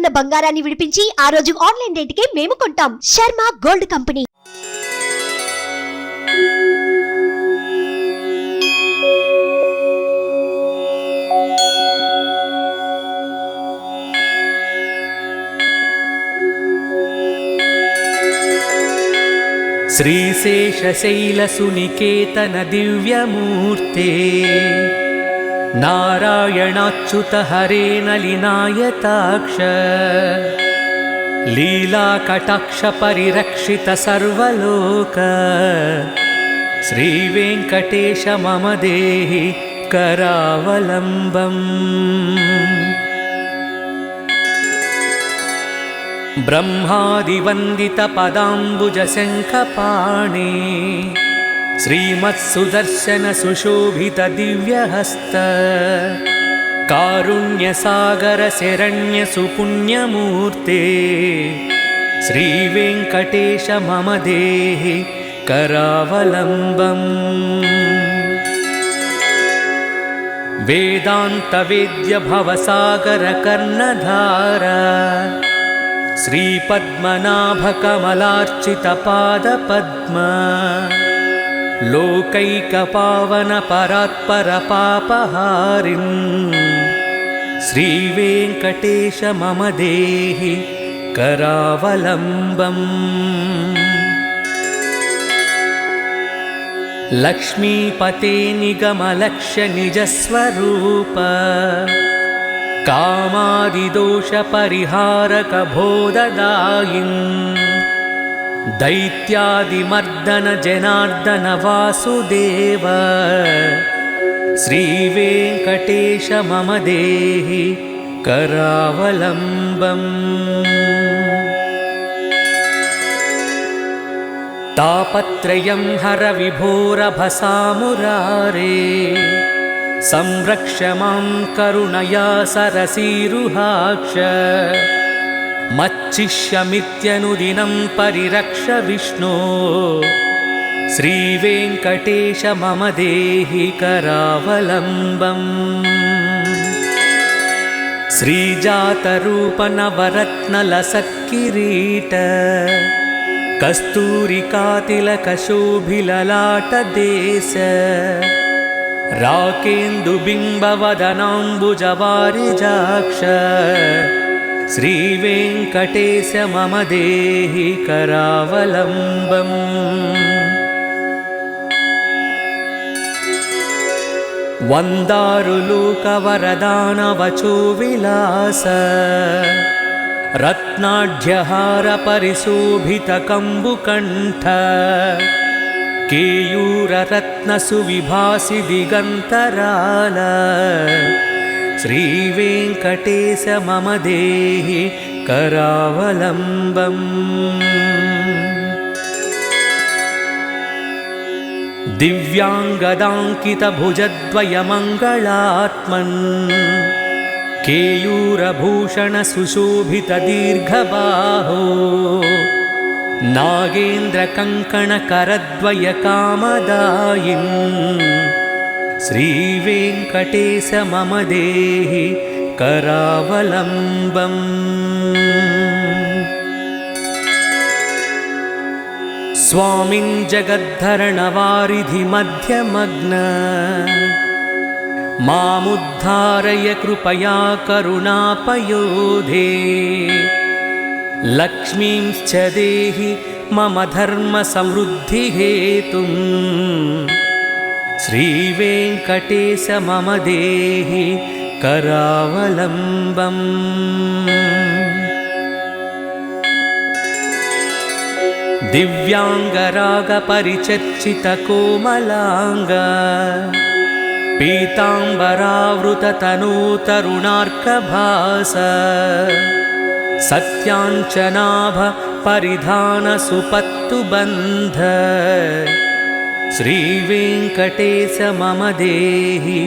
ఉన్న బంగారాన్ని విడిపించి ఆ రోజు ఆన్లైన్ రేటుకే మేము కొంటాం. Sharma gold company. श्रीशेषशैलसुनिकेतन दिव्यमूर्ते नारायणाच्युत हरे नलिनायताक्ष लीलाकटाक्ष परिरक्षित सर्वलोक श्रीवेङ्कटेश मम देहि करावलम्बम्। ब्रह्मादिवन्दित पदाम्बुज शङ्खपाणि श्रीमत्सुदर्शन सुशोभित दिव्यहस्त कारुण्यसागर शरण्य सुपुण्यमूर्ते श्रीवेङ्कटेश मम देहि करावलम्बम्। वेदान्त वेद्य भवसागर कर्णधार श्रीपद्मनाभ कमलार्चित पादपद्म लोकैकपावन परात्पर पापहारिन् श्रीवेङ्कटेश मम देहि करावलम्बम्। लक्ष्मीपते निगमलक्ष्य निजस्वरूप कामादिदोष परिहारक बोधदायिन् दैत्यादिमर्दन जनार्दन वासुदेव श्रीवेङ्कटेश मम देहि करावलम्बम्। तापत्रयं हर विभोरभसामुरारे संरक्ष मां करुणया सरसीरुहाक्ष मच्चिष्यमित्यनुदिनं परिरक्ष विष्णो श्रीवेङ्कटेश मम देहि करावलम्बम्। श्रीजातरूप नवरत्नलसत्किरीट कस्तूरिकातिलकशोभिललाटदेश राकेन्दुबिम्बवदनाम्बुजवारिजाक्ष श्रीवेङ्कटेश मम देहि करावलम्बम्। वन्दारुलोकवरदानवचो विलास रत्नाढ्यहार परिशोभित कम्बुकण्ठ केयूररत्नसुविभासि दिगन्तराल श्रीवेङ्कटेश मम देहि करावलम्बम्। दिव्याङ्गदाङ्कितभुजद्वयमङ्गलात्मन् केयूरभूषण सुशोभित दीर्घबाहो नागेन्द्रकङ्कणकरद्वय कामदायिन् श्रीवेङ्कटेश मम देहि करावलम्बम्। स्वामिन् जगद्धरणवारिधि मध्यमग्न मामुद्धारय कृपया करुणापयोधे लक्ष्मींश्च देहि मम धर्म समृद्धिहेतुं श्रीवेङ्कटेश मम देहि करावलम्बम्। दिव्याङ्गरागपरिचर्चित कोमलाङ्ग पीताम्बरावृततनूतरुणार्कभास सत्याञ्चनाभ परिधान सुपत्तुबन्ध श्रीवेङ्कटेश मम देहि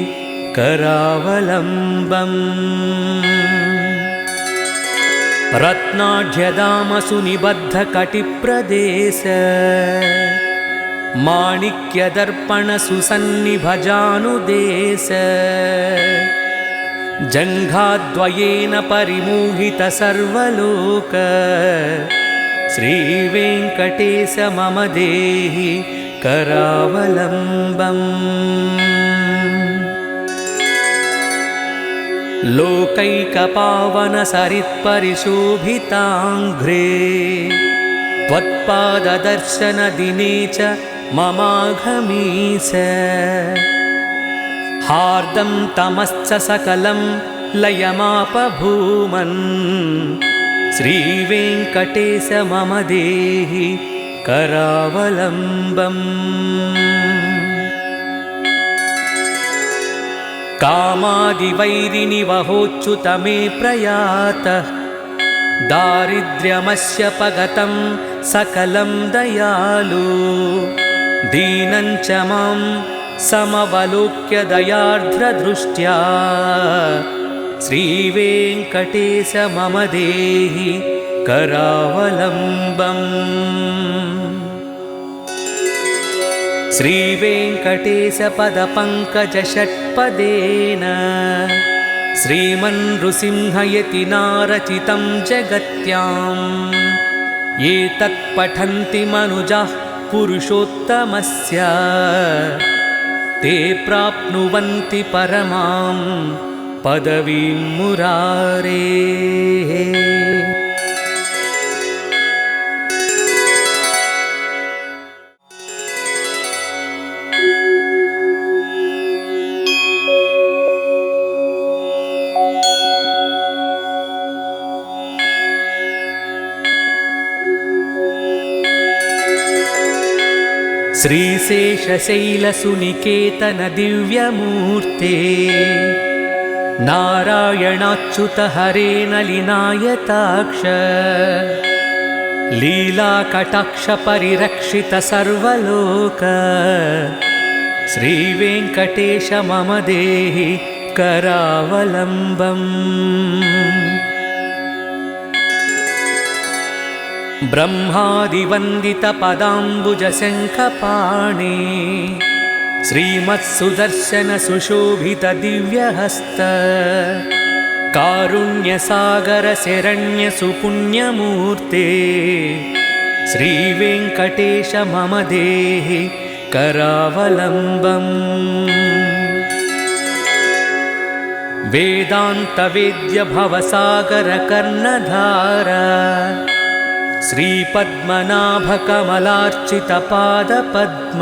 करावलम्बम्। रत्नाढ्यदामसुनिबद्धकटिप्रदेश माणिक्यदर्पण सुसन्निभजानुदेश जङ्घाद्वयेन परिमोहित सर्वलोक श्रीवेङ्कटेश मम देहि करावलम्बम्। लोकैकपावन सरित्परिशोभिताङ्घ्रे त्वत्पाददर्शन दिने च ममाघमीश। हार्दं तमश्च सकलं लयमापभूमन् श्रीवेङ्कटेश मम देहि करावलम्बम्। कामादिवैरिनिवहोच्युत मे प्रयातः दारिद्र्यमस्य पगतं सकलं दयालु। दीनं च मां समवलोक्य दयार्द्रदृष्ट्या श्रीवेङ्कटेश मम देहि करावलम्बम्। श्रीवेङ्कटेश पदपङ्कजषट्पदेन श्रीमन्नृसिंहयतिना रचितं जगत्याम्। ये तत्पठन्ति मनुजाः पुरुषोत्तमस्य ते प्राप्नुवन्ति परमां पदवीं मुरारेः। श्रीशेषशैलसुनिकेतन दिव्यमूर्ते नारायणाच्युत हरे नलिनायताक्ष। लीलाकटाक्ष परिरक्षित सर्वलोक श्रीवेङ्कटेश मम देहि करावलम्बम्। ब्रह्मादिवन्दित पदाम्बुजशङ्खपाणि श्रीमत्सुदर्शन सुशोभित दिव्यहस्त। कारुण्यसागर शरण्य सुपुण्यमूर्ते श्रीवेङ्कटेश मम देहि करावलम्बम्। वेदान्तवेद्य भवसागर कर्णधार श्रीपद्मनाभ कमलार्चित पादपद्म।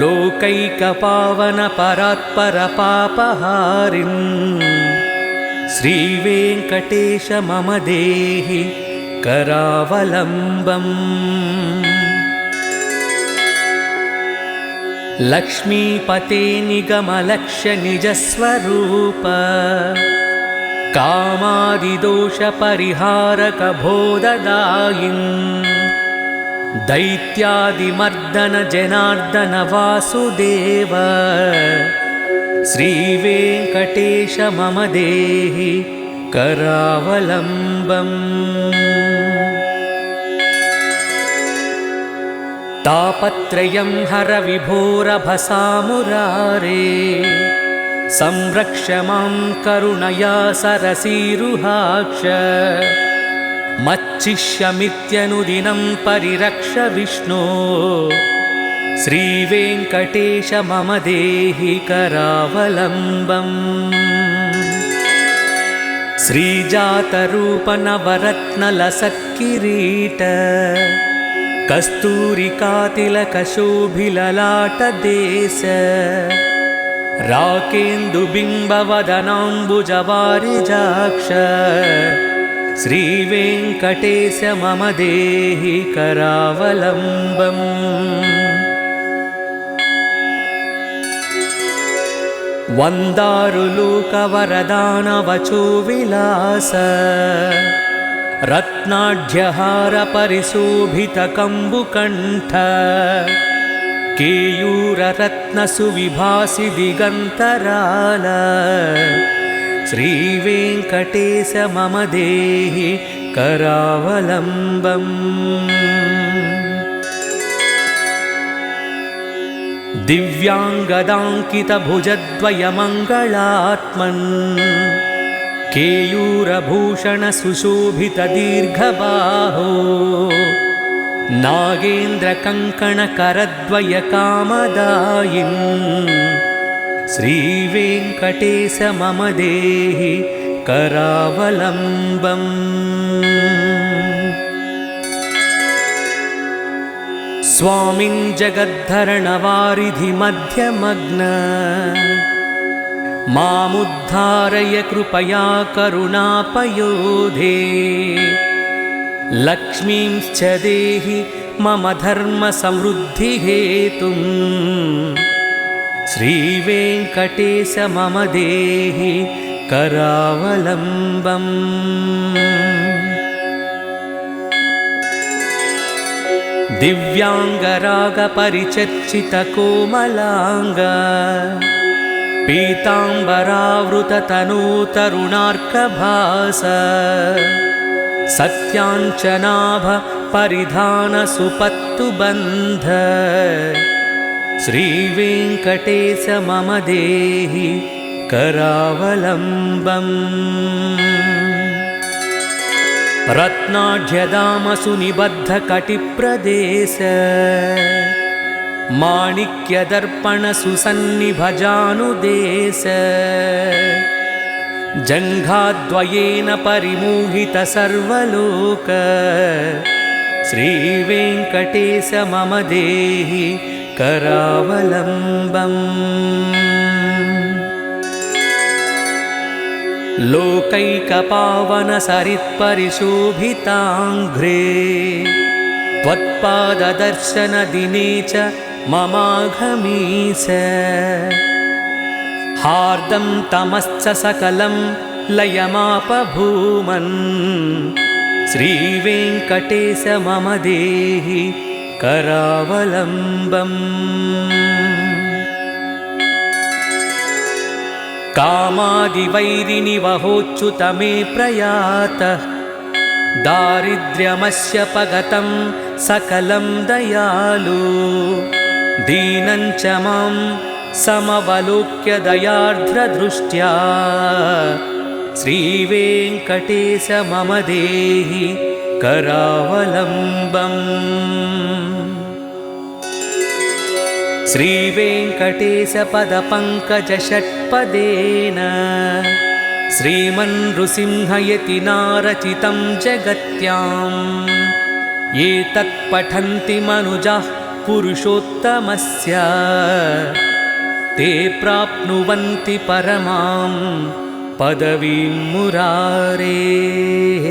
लोकैकपावन परात्पर पापहारिन् श्रीवेङ्कटेश मम देहि करावलम्बम्। लक्ष्मीपते निगमलक्ष्य निजस्वरूप कामादिदोषपरिहारक बोधदायिन्। दैत्यादिमर्दन जनार्दन वासुदेव श्रीवेङ्कटेश मम देहि करावलम्बम्। तापत्रयं हर विभोरभसामुरारे संरक्ष मां करुणया सरसीरुहाक्ष। मच्चिष्यमित्यनुदिनं परिरक्ष विष्णो श्रीवेङ्कटेश मम देहि करावलम्बम्। श्रीजातरूपनवरत्नलसत्किरीट कस्तूरिकातिलकशोभिललाटदेश। राकेन्दुबिम्बवदनाम्बुजवारिजाक्ष श्रीवेङ्कटेश मम देहि करावलम्बम्। वन्दारुलोकवरदानवचो विलास रत्नाढ्यहार परिशोभितकम्बुकण्ठ। केयूररत्नसुविभासि दिगन्तराल श्रीवेङ्कटेश मम देहि करावलम्बम्। दिव्याङ्गदाङ्कितभुजद्वयमङ्गलात्मन् केयूरभूषणसुशोभितदीर्घबाहो नागेन्द्रकङ्कणकरद्वयकामदायिन् श्रीवेङ्कटेश मम देहि करावलम्बम्। स्वामिन् जगद्धरणवारिधिमध्यमग्न मामुद्धारय कृपया करुणापयोधे। लक्ष्मींश्च देहि मम धर्मसमृद्धिहेतुम् श्रीवेङ्कटेश मम देहि करावलम्बम्। दिव्याङ्गरागपरिचर्चितकोमलाङ्ग पीताम्बरावृततनूतरुणार्कभास सत्याञ्चनाभ परिधानसुपत्तुबन्ध श्रीवेङ्कटेश मम देहि करावलम्बम्। रत्नाढ्यदामसुनिबद्धकटिप्रदेश माणिक्यदर्पणसुसन्निभजानुदेश जङ्घाद्वयेन परिमोहितसर्वलोक श्रीवेङ्कटेश मम देहि करावलम्बम्। लोकैकपावनसरित्परिशोभिताङ्घ्रे त्वत्पाददर्शनदिने च ममाघमीस हार्दं तमश्च सकलं लयमापभूमन् श्रीवेङ्कटेश मम देहि करावलम्बम्। कामादिवैरिनिवहोच्युत मे प्रयातः दारिद्र्यमस्य पगतं सकलं दयालु दीनं च मां समवलोक्य दयार्द्रदृष्ट्या श्रीवेङ्कटेश मम देहि करावलम्बम्। श्रीवेङ्कटेश पदपङ्कजषट्पदेन श्रीमन्नृसिंहयतिनारचितं जगत्याम् ये तत्पठन्ति मनुजाः पुरुषोत्तमस्य ते प्राप्नुवन्ति परमां पदवीं मुरारेः।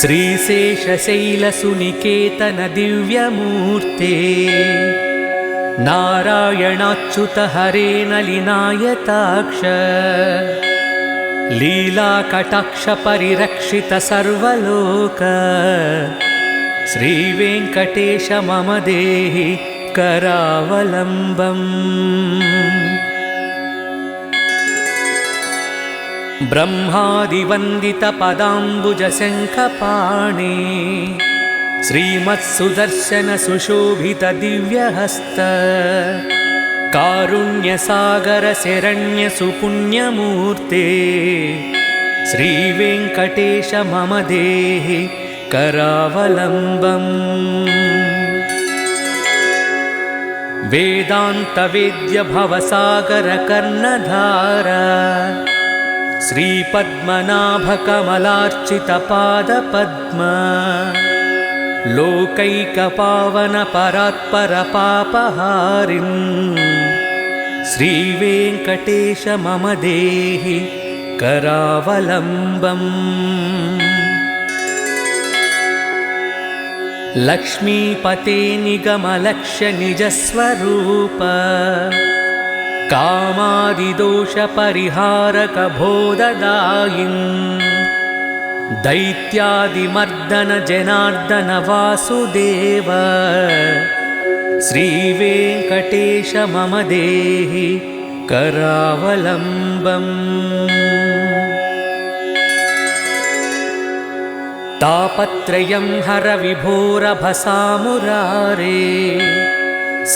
श्रीशेषशैलसुनिकेतन दिव्यमूर्ते नारायणाच्युत हरे नलिनायताक्ष लीलाकटाक्ष परिरक्षित सर्वलोक श्रीवेङ्कटेश मम देहि करावलम्बम्। ब्रह्मादिवन्दितपदाम्बुजशङ्खपाणि श्रीमत्सुदर्शनसुशोभितदिव्यहस्त कारुण्यसागरशरण्यसुपुण्यमूर्ते श्रीवेङ्कटेश मम देहि करावलम्बम्। वेदान्तवेद्यभवसागरकर्णधार श्रीपद्मनाभकमलार्चितपादपद्म लोकैकपावनपरात्परपापहारिन् श्रीवेङ्कटेश मम देहि करावलम्बम्। लक्ष्मीपते निगमलक्ष्य निजस्वरूप कामादिदोषपरिहारकभोददायिन् दैत्यादिमर्दन जनार्दन वासुदेव श्रीवेङ्कटेश मम देहि करावलम्बम्। तापत्रयं हर विभोरभसामुरारे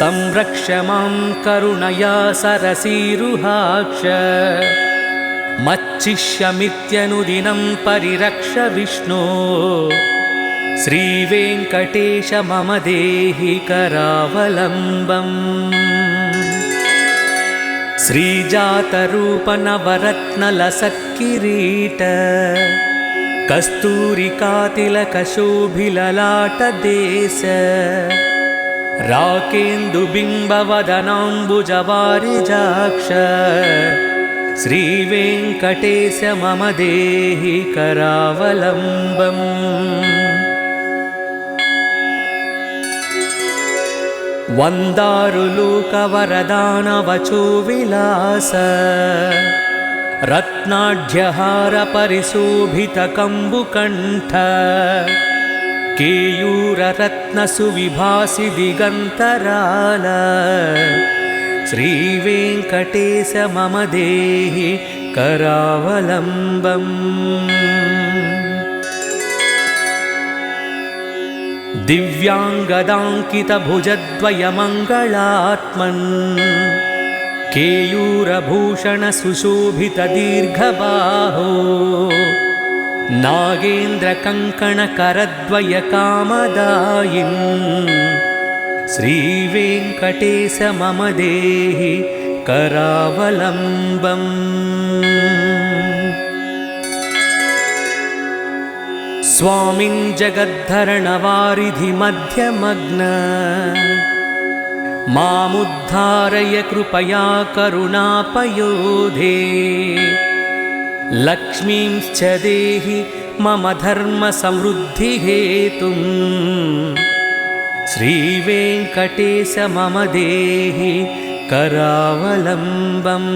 संरक्ष मां करुणया सरसीरुहाक्ष। मच्चिष्यमित्यनुदिनं परिरक्ष विष्णो श्रीवेङ्कटेश मम देहि करावलम्बम्। श्रीजातरूपनवरत्नलसत्किरीट कस्तूरिकातिलकशोभिललाटदेश राकेन्दुबिम्बवदनाम्बुजवारिजाक्ष श्रीवेङ्कटेश मम देहि करावलम्बम्। वन्दारुलोकवरदानवचो विलास रत्नाढ्यहार परिशोभितकम्बुकण्ठ केयूररत्नसुविभासि दिगन्तराल श्रीवेङ्कटेश मम देहि करावलम्बम्। दिव्याङ्गदाङ्कितभुजद्वयमङ्गलात्मन् केयूरभूषणसुशोभितदीर्घबाहो नागेन्द्रकङ्कणकरद्वयकामदायिन् श्रीवेङ्कटेश मम देहि करावलम्बम्। स्वामिन् जगद्धरणवारिधिमध्यमग्न मामुद्धारय कृपया करुणापयोधे। लक्ष्मींश्च देहि मम धर्मसमृद्धिहेतुं श्रीवेङ्कटेश मम देहि करावलम्बम्।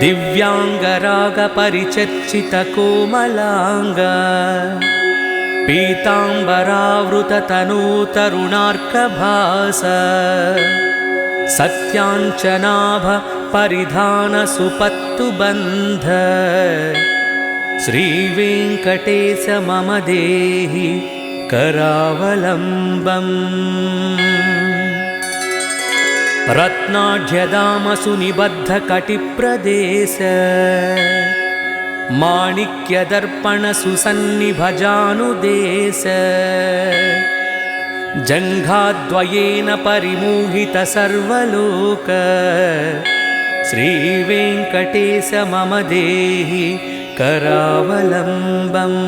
दिव्याङ्गरागपरिचर्चितकोमलाङ्ग पीताम्बरावृततनूतरुणार्कभास सत्याञ्चनाभ परिधानसुपत्तुबन्ध श्रीवेङ्कटेश मम देहि करावलम्बम्। रत्नाढ्यदामसुनिबद्धकटिप्रदेश माणिक्यदर्पणसुसन्निभजानुदेश जङ्घाद्वयेन परिमोहितसर्वलोक श्रीवेङ्कटेश मम देहि करावलम्बम्।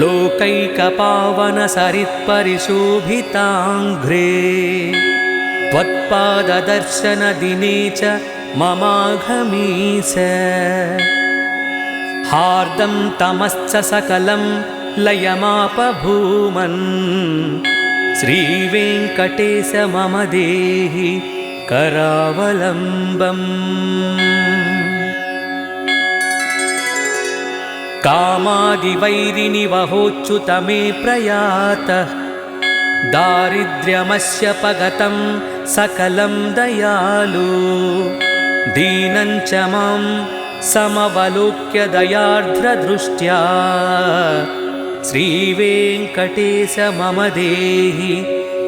लोकैकपावनसरित्परिशोभिताङ्घ्रे त्वत्पाददर्शनदिने च ममाघमीस हार्दं तमश्च सकलं लयमापभूमन् श्रीवेङ्कटेश मम देहि करावलम्बम्। कामादिवैरिनिवहोच्युत मे प्रयातः दारिद्र्यमस्य पगतं सकलं दयालु दीनं च मां समवलोक्य दयार्द्रदृष्ट्या श्रीवेङ्कटेश मम देहि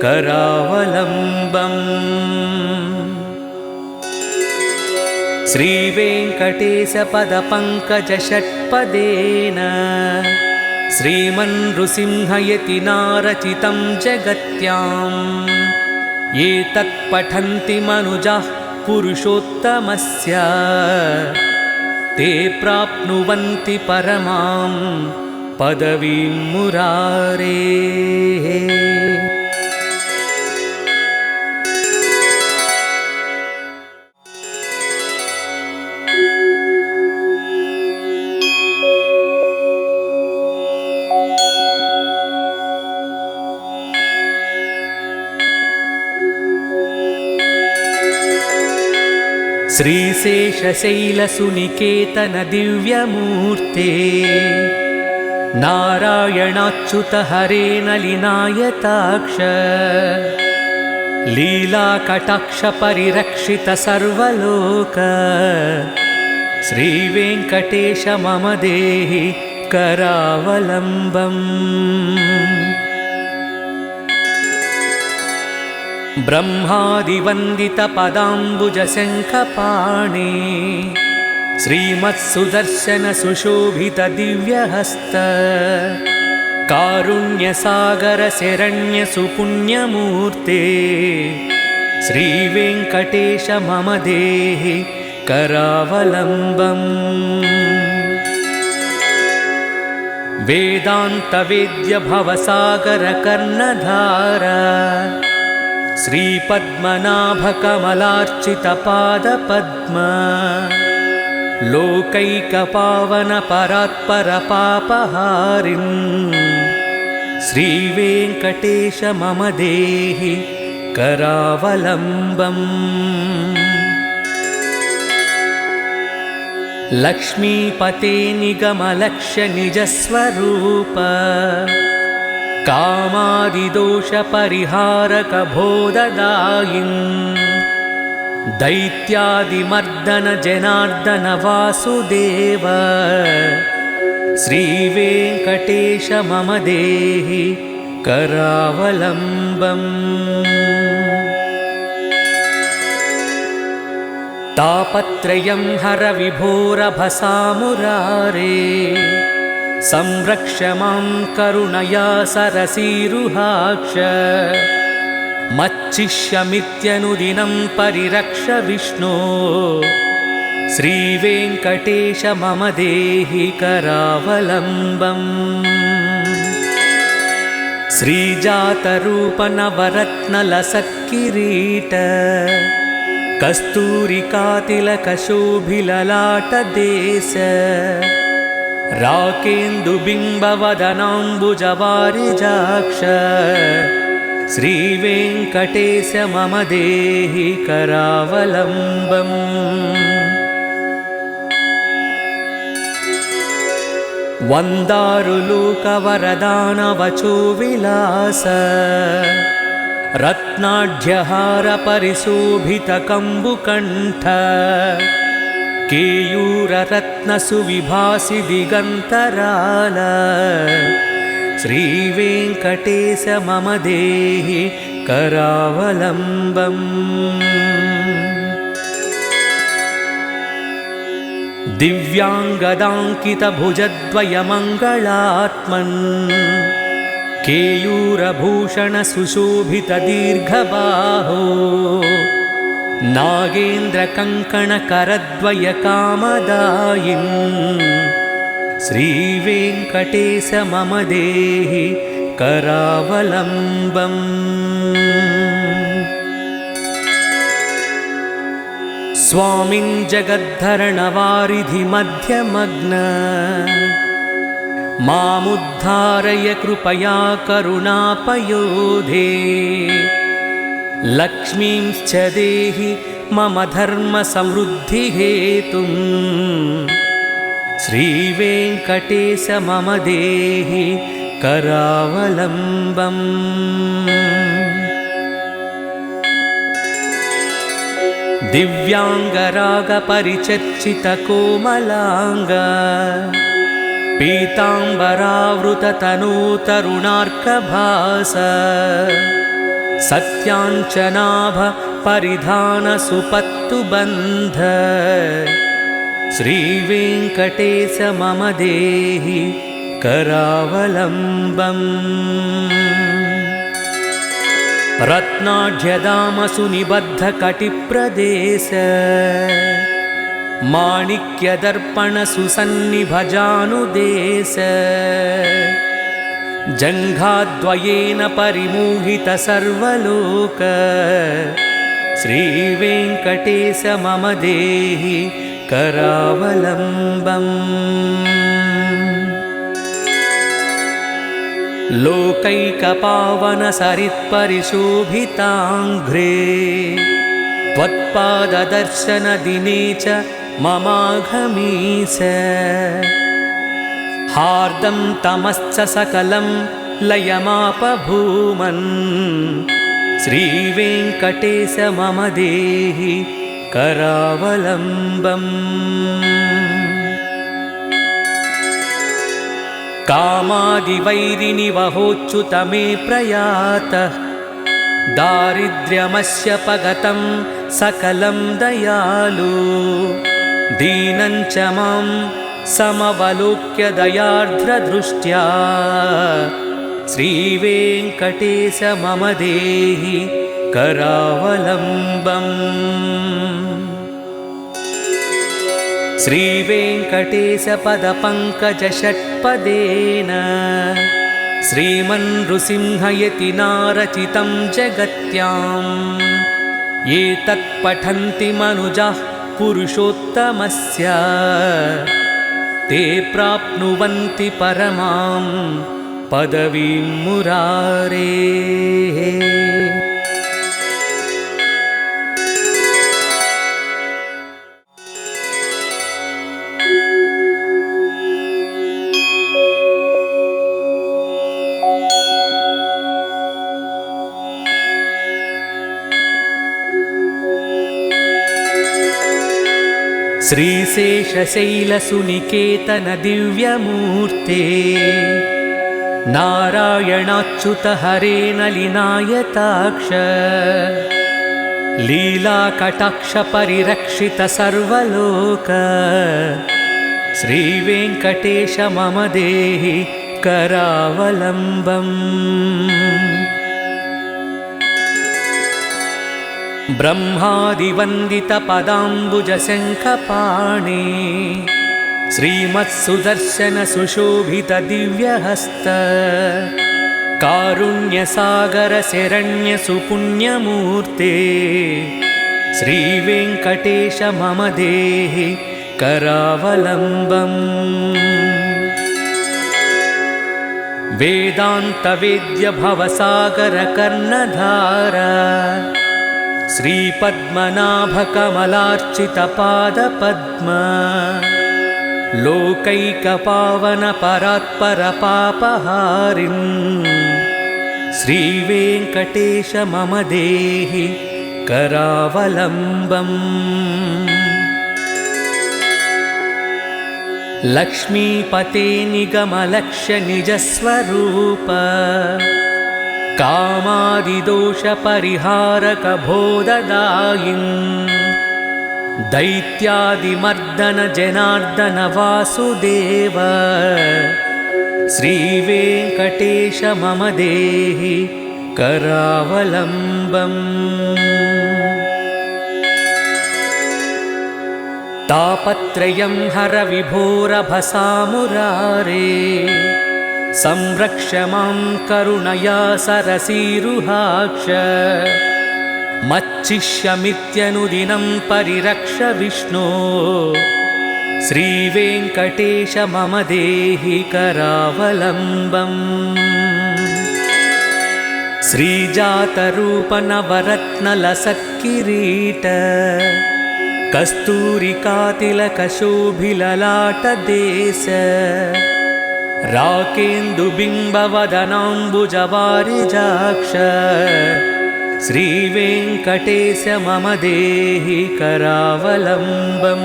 करावलम्बम्। श्रीवेङ्कटेशपदपङ्कजषट्पदेन श्रीमन्नृसिंहयतिनारचितं जगत्याम् एतत् पठन्ति मनुजाः पुरुषोत्तमस्य ते प्राप्नुवन्ति परमां पदवीं मुरारेः। श्रीशेषशैलसुनिकेतन दिव्यमूर्ते नारायणाच्युत हरे नलिनायताक्ष लीलाकटाक्ष परिरक्षित सर्वलोक श्रीवेङ्कटेश मम देहि करावलम्बम्। ब्रह्मादिवन्दित पदाम्बुज शङ्खपाणि श्रीमत्सुदर्शन सुशोभित दिव्यहस्त कारुण्यसागर शरण्य सुपुण्यमूर्ते श्रीवेङ्कटेश मम देहि करावलम्बम्। वेदान्त वेद्य भवसागर कर्णधारा श्रीपद्मनाभ कमलार्चित पादपद्म लोकैकपावन परात्पर पापहारिन् श्रीवेङ्कटेश मम देहि करावलम्बम्। लक्ष्मीपते निगमलक्ष्य निजस्वरूप कामादिदोष परिहारक बोधदायिन् दैत्यादिमर्दन जनार्दन वासुदेव श्रीवेङ्कटेश मम देहि करावलम्बम्। तापत्रयं हर विभोरभसामुरारे संरक्ष मां करुणया सरसीरुहाक्ष मच्चिष्यमित्यनुदिनं परिरक्ष विष्णो श्रीवेङ्कटेश मम देहि करावलम्बम्। श्रीजातरूप नवरत्नलसत्किरीट कस्तूरिकातिलकशोभिललाटदेश राकेन्दुबिम्बवदनाम्बुजवारिजाक्ष श्रीवेङ्कटेश मम देहि करावलम्बम्। वन्दारुलोकवरदानवचो विलास रत्नाढ्यहार परिशोभित कम्बुकण्ठ केयूररत्नसुविभासि दिगन्तराल श्रीवेङ्कटेश मम देहि करावलम्बम्। दिव्याङ्गदाङ्कितभुजद्वयमङ्गलात्मन् केयूरभूषण सुशोभित दीर्घबाहो नागेन्द्रकङ्कणकरद्वय कामदायिन् श्रीवेङ्कटेश मम देहि करावलम्बम्। स्वामिन् जगद्धरणवारिधि मध्यमग्न मामुद्धारय कृपया करुणापयोधे लक्ष्मींश्च देहि मम धर्मसमृद्धिहेतुं श्रीवेङ्कटेश मम देहि करावलम्बम्। दिव्याङ्गरागपरिचर्चितकोमलाङ्ग पीताम्बरावृततनूतरुणार्कभास सत्याञ्चनाभ परिधान सुपत्तुबन्ध श्रीवेङ्कटेश मम देहि करावलम्बम्। रत्नाढ्यदामसुनिबद्धकटिप्रदेश माणिक्यदर्पणसुसन्निभजानुदेश जङ्घाद्वयेन परिमोहित सर्वलोक श्रीवेङ्कटेश मम देहि करावलम्बम्। लोकैकपावन सरित्परिशोभिताङ्घ्रे त्वत्प त्वत्पाददर्शनदिने च ममाघमीस हार्दं तमश्च सकलं लयमापभूमन् श्रीवेङ्कटेश मम देहि करावलम्बम् कामादिवैरिनिवहोच्युत मे प्रयातः दारिद्र्यमस्य पगतं सकलं दयालु दीनं च मां समवलोक्य दयार्द्रदृष्ट्या श्रीवेङ्कटेश मम देहि करावलम्बम् श्रीवेङ्कटेशपदपङ्कजषट्पदेन श्रीमन्नृसिंहयतिनारचितं जगत्याम् एतत् पठन्ति मनुजाः पुरुषोत्तमस्य ते प्राप्नुवन्ति परमां पदवीं मुरारेः। श्रीशेषशैलसुनिकेतन दिव्यमूर्ते नारायणाच्युत हरे नलिनायताक्ष लीलाकटाक्ष परिरक्षित सर्वलोक श्रीवेङ्कटेश मम देहि करावलम्बम् ब्रह्मादिवन्दितपदाम्बुजशङ्खपाणि श्रीमत्सुदर्शनसुशोभितदिव्यहस्त कारुण्यसागरशरण्यसुपुण्यमूर्ते श्रीवेङ्कटेश मम देहि करावलम्बम् वेदान्तवेद्यभवसागरकर्णधारा श्रीपद्मनाभकमलार्चितपादपद्म लोकैकपावनपरात्परपापहारिन् श्रीवेङ्कटेश मम देहि करावलम्बम् लक्ष्मीपते निगमलक्ष्य निजस्वरूप कामादिदोषपरिहारक बोधदायिन् दैत्यादिमर्दन जनार्दन वासुदेव श्रीवेङ्कटेश मम देहि करावलम्बम् तापत्रयं हर विभोरभसामुरारे संरक्ष मां करुणया सरसीरुहाक्ष मच्चिष्यमित्यनुदिनं परिरक्ष विष्णो श्रीवेङ्कटेश मम देहि करावलम्बम् श्रीजातरूपनवरत्नलसत्किरीट कस्तूरिकातिलकशोभिललाटदेश राकेन्दुबिम्बवदनाम्बुजवारिजाक्ष श्रीवेङ्कटेश मम देहि करावलम्बम्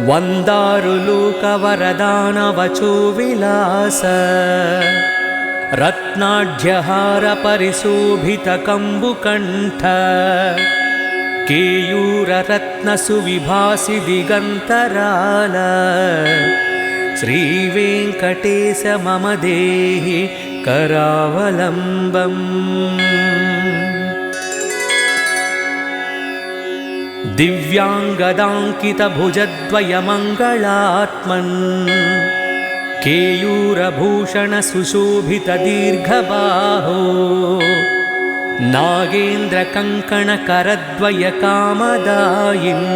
वन्दारुलोकवरदानवचो विलास रत्नाढ्यहार परिशोभितकम्बुकण्ठ केयूररत्नसुविभासि दिगन्तराल श्रीवेङ्कटेश मम देहि करावलम्बम् दिव्याङ्गदाङ्कितभुजद्वयमङ्गलात्मन् केयूरभूषणसुशोभितदीर्घबाहो नागेन्द्रकङ्कणकरद्वयकामदायिन्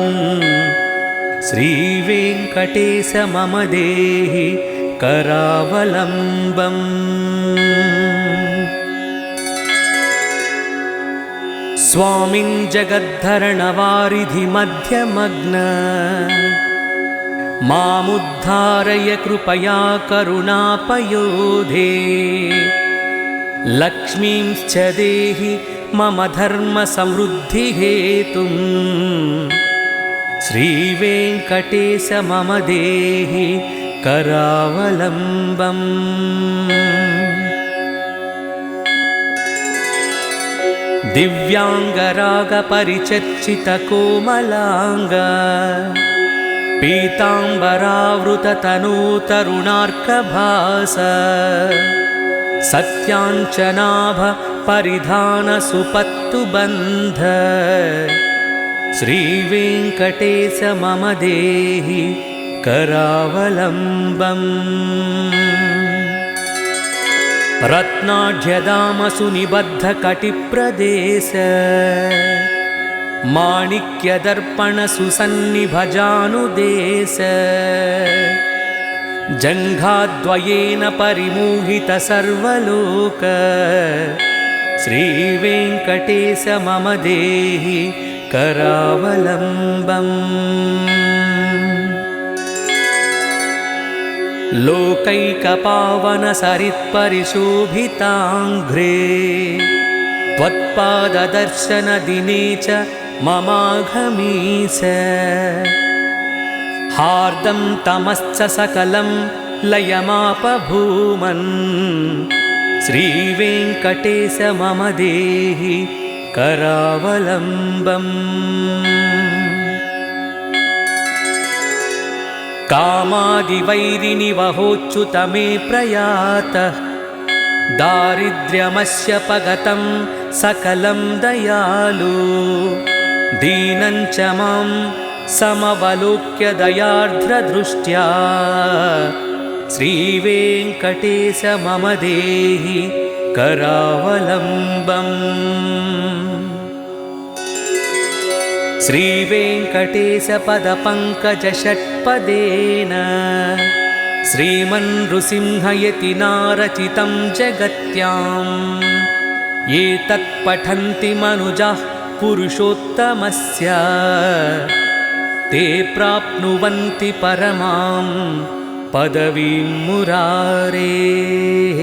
श्रीवेङ्कटेश मम देहि करावलम्बम् स्वामिन् जगद्धरणवारिधिमध्यमग्न मामुद्धारय कृपया करुणापयोधे लक्ष्मींश्च देहि मम धर्मसमृद्धिहेतुं श्रीवेङ्कटेश मम देहि करावलम्बम्। दिव्याङ्गरागपरिचर्चितकोमलाङ्ग पीताम्बरावृततनूतरुणार्कभास सत्याञ्चनाभ परिधानसुपत्तुबन्ध श्रीवेङ्कटेश मम देहि करावलम्बम्। रत्नाढ्यदामसुनिबद्धकटिप्रदेश माणिक्यदर्पणसुसन्निभजानुदेश जङ्घाद्वयेन परिमोहित सर्वलोक श्रीवेङ्कटेश मम देहि करावलम्बम्। लोकैकपावनसरित्परिशोभिताङ्घ्रे त्वत्पाददर्शनदिने च ममाघमीश हार्दं तमश्च सकलं लयमापभूमन् श्रीवेङ्कटेश मम देहि करावलम्बम्। कामादिवैरिनिवहोच्युत मे प्रयातः दारिद्र्यमस्य पगतं सकलं दयालु दीनं च मां समवलोक्य दयार्द्रदृष्ट्या श्रीवेङ्कटेश मम देहि करावलम्बम्। श्रीवेङ्कटेशपदपङ्कजषट्पदेन श्रीमन्नृसिंहयतिनारचितं जगत्याम् एतत्पठन्ति मनुजाः पुरुषोत्तमस्य ते प्राप्नुवन्ति परमां पदवीं मुरारेः।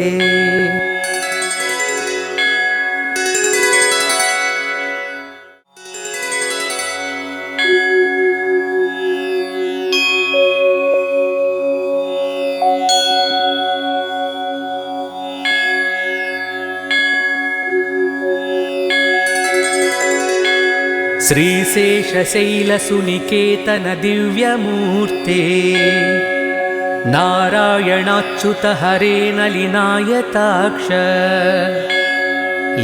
श्रीशेषशैलसुनिकेतन दिव्यमूर्ते नारायणाच्युत हरे नलिनायताक्ष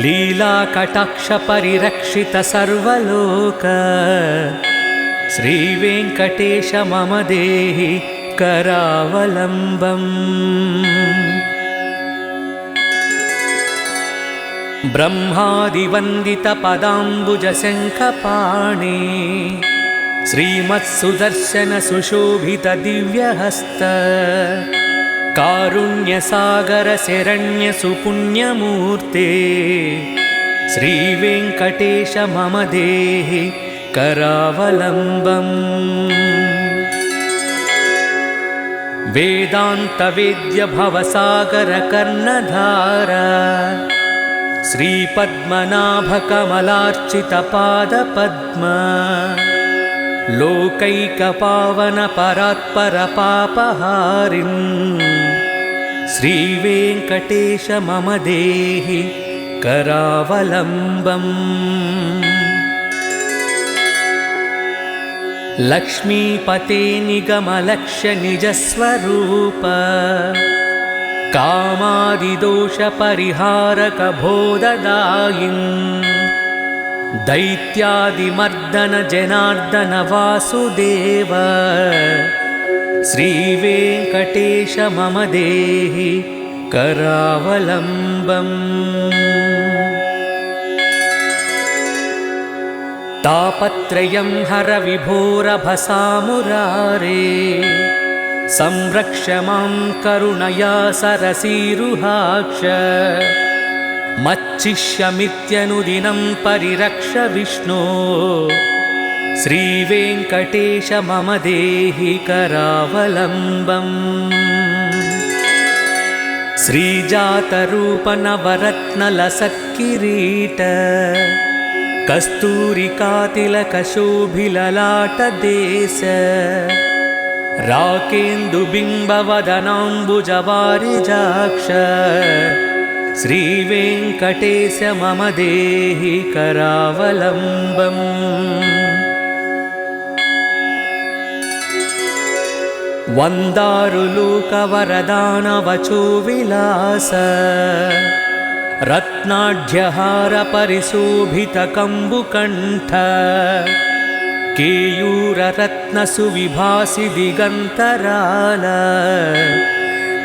लीलाकटाक्ष परिरक्षित सर्वलोक श्रीवेङ्कटेश मम देहि करावलम्बम्। ब्रह्मादिवन्दितपदाम्बुजशङ्खपाणि श्रीमत्सुदर्शनसुशोभितदिव्यहस्त कारुण्यसागरशरण्यसुपुण्यमूर्ते श्रीवेङ्कटेश मम देहि करावलम्बम्। वेदान्तवेद्य भवसागरकर्णधार श्रीपद्मनाभकमलार्चितपादपद्म लोकैकपावनपरात्परपापहारिन् श्रीवेङ्कटेश मम देहि करावलम्बम्। लक्ष्मीपते निगमलक्ष्य निजस्वरूप कामादिदोषपरिहारक भोददायिन् दैत्यादिमर्दन जनार्दन वासुदेव श्रीवेङ्कटेश मम देहि करावलम्बम्। तापत्रयं हर विभोरभसामुरारे संरक्ष मां करुणया सरसीरुहाक्ष मच्चिष्यमित्यनुदिनं परिरक्ष विष्णो श्रीवेङ्कटेश मम देहि करावलम्बम् श्रीजातरूपनवरत्नलसत्किरीट कस्तूरिकातिलकशोभिललाटदेश राकेन्दुबिम्बवदनाम्बुजवारिजाक्ष श्रीवेङ्कटेश मम देहि करावलम्बम् वन्दारुलोकवरदानवचो विलास रत्नाढ्यहार परिशोभितकम्बुकण्ठ केयूररत्नसुविभासि दिगन्तराल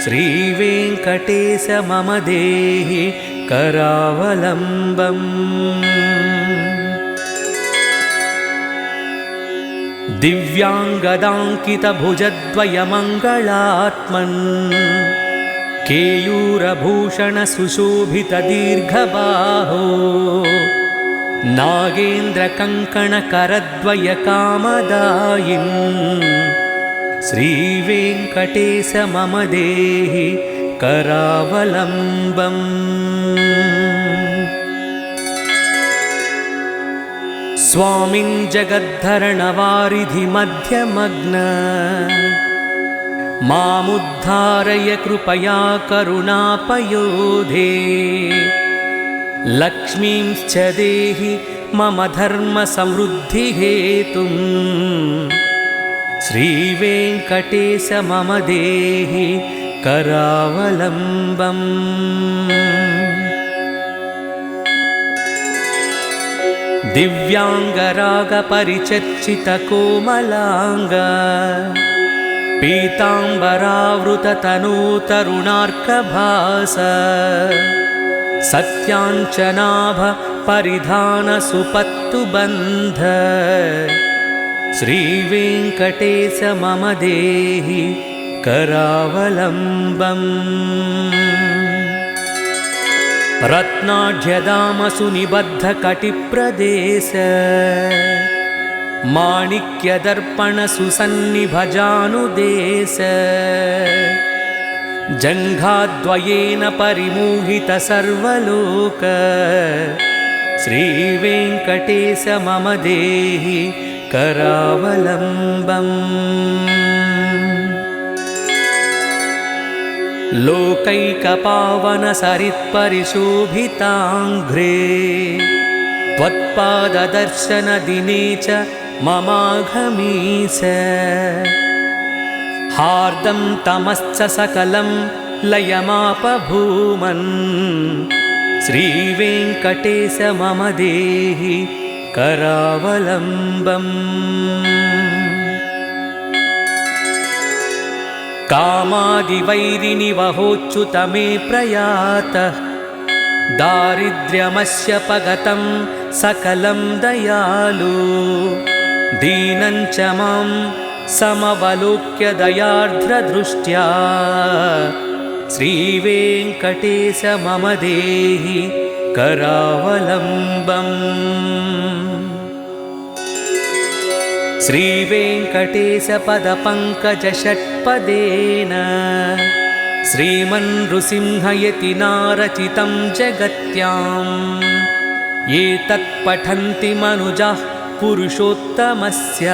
श्रीवेङ्कटेश मम देहि करावलम्बम् दिव्याङ्गदाङ्कितभुजद्वयमङ्गलात्मन् केयूरभूषणसुशोभितदीर्घबाहो नागेन्द्रकङ्कणकरद्वयकामदायिन् श्रीवेङ्कटेश मम देहि करावलम्बम् स्वामिन् जगद्धरणवारिधिमध्यमग्न मामुद्धारय कृपया करुणापयोधे लक्ष्मींश्च देहि मम धर्मसमृद्धिहेतुं श्रीवेङ्कटेश मम देहि करावलम्बम् दिव्याङ्गरागपरिचर्चितकोमलाङ्ग पीताम्बरावृततनूतरुणार्कभास सत्याञ्चनाभ परिधानसुपत्तुबन्ध श्रीवेङ्कटेश मम देहि करावलम्बम् रत्नाढ्यदामसु निबद्धकटिप्रदेश माणिक्यदर्पणसुसन्निभजानुदेश जङ्घाद्वयेन परिमोहितसर्वलोक श्रीवेङ्कटेश मम देहि करावलम्बम् लोकैकपावनसरित्परिशोभिताङ्घ्रे त्वत्पाददर्शनदिने च ममाघमीश हार्दं तमश्च सकलं लयमापभूमन् श्रीवेङ्कटेश मम देहि करावलम्बम् कामादिवैरिनिवहोच्युत मे प्रयातः दारिद्र्यमस्य पगतं सकलं दयालु दीनं च मां समवलोक्य दयार्द्रदृष्ट्या श्रीवेङ्कटेश मम देहि करावलम्बम् श्रीवेङ्कटेश पदपङ्कजषट्पदेन श्रीमन्नृसिंहयतिनारचितं जगत्याम् ये तत्पठन्ति मनुजाः पुरुषोत्तमस्य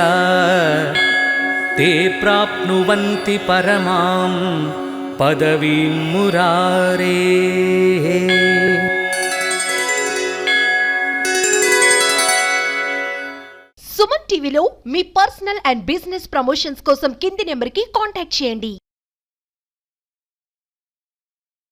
ते प्राप्नुवन्ति परमां पदवीं मुरारेः। సుమన్ టీవీలో మీ పర్సనల్ అండ్ బిజినెస్ ప్రమోషన్స్ కోసం కింది నెంబర్కి కాంటాక్ట్ చేయండి.